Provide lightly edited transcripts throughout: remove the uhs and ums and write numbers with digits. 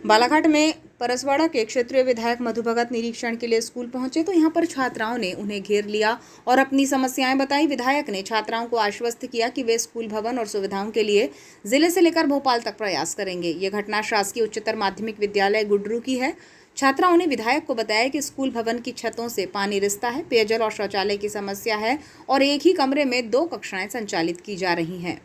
बालाघाट में परसवाड़ा के क्षेत्रीय विधायक मधु भगत निरीक्षण के लिए स्कूल पहुंचे तो यहां पर छात्राओं ने उन्हें घेर लिया और अपनी समस्याएं बताई। विधायक ने छात्राओं को आश्वस्त किया कि वे स्कूल भवन और सुविधाओं के लिए जिले से लेकर भोपाल तक प्रयास करेंगे। ये घटना शासकीय उच्चतर माध्यमिक विद्यालय गुडरू की है। छात्राओं ने विधायक को बताया कि स्कूल भवन की छतों से पानी रिसता है, पेयजल और शौचालय की समस्या है और एक ही कमरे में 2 कक्षाएं संचालित की जा रही हैं।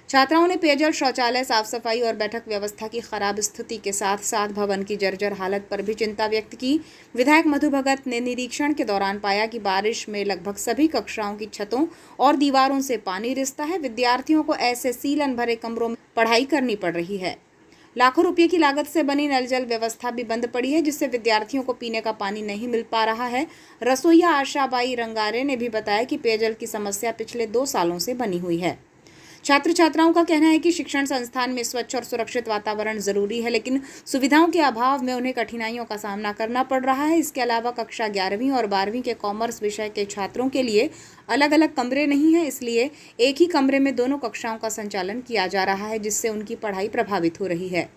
छात्राओं ने पेयजल, शौचालय, साफ सफाई और बैठक व्यवस्था की खराब स्थिति के साथ साथ भवन की जर्जर हालत पर भी चिंता व्यक्त की। विधायक मधु भगत ने निरीक्षण के दौरान पाया कि बारिश में लगभग सभी कक्षाओं की छतों और दीवारों से पानी रिसता है। विद्यार्थियों को ऐसे सीलन भरे कमरों में पढ़ाई करनी पड़ रही है। लाखों रुपये की लागत से बनी नल जल व्यवस्था भी बंद पड़ी है, जिससे विद्यार्थियों को पीने का पानी नहीं मिल पा रहा है। रसोईया आशाबाई रंगारे ने भी बताया कि पेयजल की समस्या पिछले 2 सालों से बनी हुई है। छात्र छात्राओं का कहना है कि शिक्षण संस्थान में स्वच्छ और सुरक्षित वातावरण जरूरी है, लेकिन सुविधाओं के अभाव में उन्हें कठिनाइयों का सामना करना पड़ रहा है। इसके अलावा कक्षा 11वीं और 12वीं के कॉमर्स विषय के छात्रों के लिए अलग अलग कमरे नहीं हैं, इसलिए एक ही कमरे में दोनों कक्षाओं का संचालन किया जा रहा है, जिससे उनकी पढ़ाई प्रभावित हो रही है।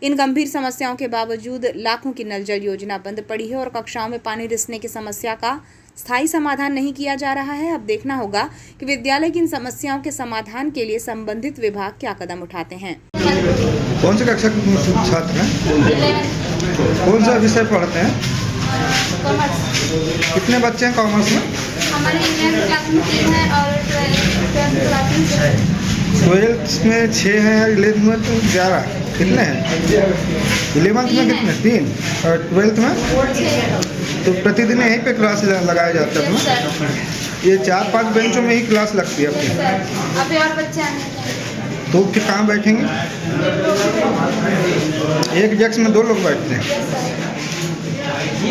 इन गंभीर समस्याओं के बावजूद लाखों की नल जल योजना बंद पड़ी है और कक्षाओं में पानी रिसने की समस्या का स्थायी समाधान नहीं किया जा रहा है। अब देखना होगा कि विद्यालय की इन समस्याओं के समाधान के लिए संबंधित विभाग क्या कदम उठाते हैं। कौन सी कक्षा के छात्र हैं? कौन सा विषय पढ़ते हैं? कॉमर्स। कितने बच्चे हैं कॉमर्स में? हमारे 11वीं क्लास में 3 है और 12वीं क्लास में 6 है। 12th में 6 हैं, 11th में तो 11। कितने हैं? 11th में कितने? 3 और 12th में 6। तो प्रतिदिन यहीं पे क्लास लगाया जाता है अपना? ये 4-5 बेंचों में ही क्लास लगती है अपनी? अभी और बच्चे आने तो फिर कहाँ बैठेंगे? एक डेस्क में 2 लोग बैठते हैं।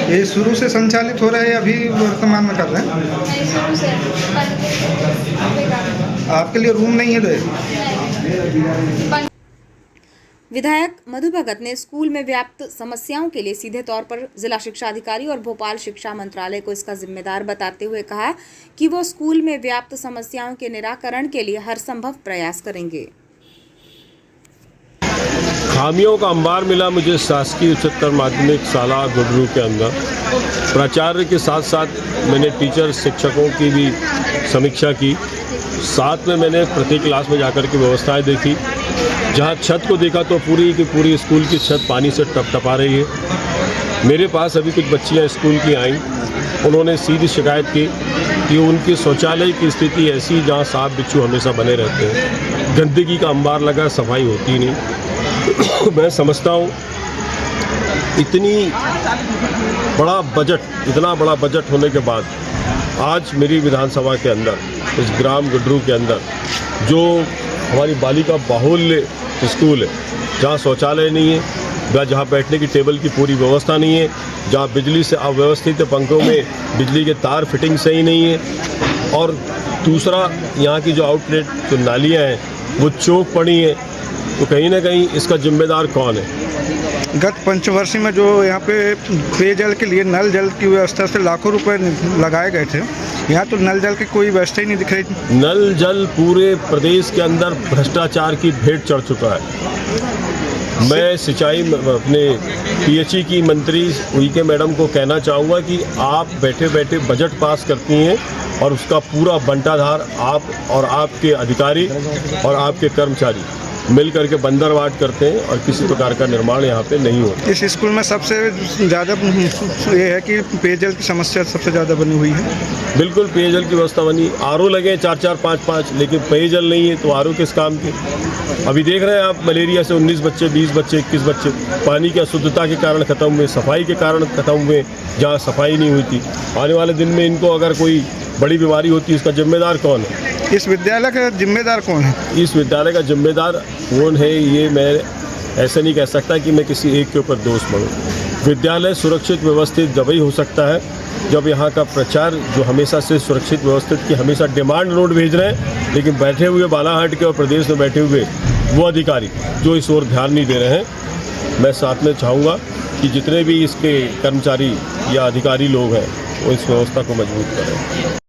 ये शुरू से संचालित हो रहा है, अभी वर्तमान में कर रहे हैं? नहीं, शुरू से। आपके लिए रूम नहीं है? विधायक मधु भगत ने स्कूल में व्याप्त समस्याओं के लिए सीधे तौर पर जिला शिक्षा अधिकारी और भोपाल शिक्षा मंत्रालय को इसका जिम्मेदार बताते हुए कहा कि वो स्कूल में व्याप्त समस्याओं के निराकरण के लिए हर संभव प्रयास करेंगे। खामियों का अंबार मिला मुझे शासकीय उच्चतर माध्यमिक शाला गुडरू के अंदर। प्राचार्य के साथ साथ मैंने टीचर शिक्षकों की भी समीक्षा की। साथ में मैंने प्रत्येक क्लास में जाकर के व्यवस्थाएं देखी। जहां छत को देखा तो पूरी की पूरी स्कूल की छत पानी से टपटपा रही है। मेरे पास अभी कुछ बच्चियां स्कूल की आईं, उन्होंने सीधी शिकायत की कि उनकी शौचालय की स्थिति ऐसी जहां सांप बिच्छू हमेशा बने रहते हैं, गंदगी का अंबार लगा, सफाई होती नहीं। मैं समझता हूँ इतना बड़ा बजट होने के बाद आज मेरी विधानसभा के अंदर, इस ग्राम गुडरू के अंदर जो हमारी बालिका बाहुल्य स्कूल है, जहाँ शौचालय नहीं है, जहाँ बैठने की टेबल की पूरी व्यवस्था नहीं है, जहाँ बिजली से अव्यवस्थित पंखों में बिजली के तार फिटिंग सही नहीं है, और दूसरा यहाँ की जो आउटलेट जो नालियाँ हैं वो चौक पड़ी हैं, तो कहीं ना कहीं इसका जिम्मेदार कौन है? गत पंचवर्षीय में जो यहाँ पे पेयजल के लिए नल जल की व्यवस्था से लाखों रुपए लगाए गए थे, यहाँ तो नल जल की कोई व्यवस्था ही नहीं दिख रही। नल जल पूरे प्रदेश के अंदर भ्रष्टाचार की भेंट चढ़ चुका है। मैं सिंचाई अपने पीएचई की मंत्री उइके मैडम को कहना चाहूँगा कि आप बैठे बैठे बजट पास करती हैं और उसका पूरा बंटाधार आप और आपके अधिकारी और आपके कर्मचारी मिल करके बंदरवाट करते हैं और किसी प्रकार का निर्माण यहाँ पे नहीं होता। इस स्कूल में सबसे ज़्यादा ये है कि पेयजल की समस्या सबसे ज़्यादा बनी हुई है। बिल्कुल पेयजल की व्यवस्था बनी, आरओ लगे 4-4, 5-5, लेकिन पेयजल नहीं है तो आरओ किस काम के? अभी देख रहे हैं आप, मलेरिया से 19 बच्चे, 20 बच्चे, 21 बच्चे पानी की अशुद्धता के कारण ख़त्म हुए, सफाई के कारण ख़त्म हुए, जहाँ सफाई नहीं हुई थी। आने वाले दिन में इनको अगर कोई बड़ी बीमारी होती है, इसका जिम्मेदार कौन है? इस विद्यालय का जिम्मेदार कौन है? इस विद्यालय का जिम्मेदार कौन है, ये मैं ऐसे नहीं कह सकता कि मैं किसी एक के ऊपर दोष बढ़ूँ। विद्यालय सुरक्षित व्यवस्थित जब ही हो सकता है जब यहाँ का प्रचार जो हमेशा से सुरक्षित व्यवस्थित की हमेशा डिमांड नोट भेज रहे हैं, लेकिन बैठे हुए बालाघाट के और प्रदेश में बैठे हुए वो अधिकारी जो इस ओर ध्यान नहीं दे रहे हैं। मैं साथ में चाहूँगा कि जितने भी इसके कर्मचारी या अधिकारी लोग हैं वो इस व्यवस्था को मजबूत करें।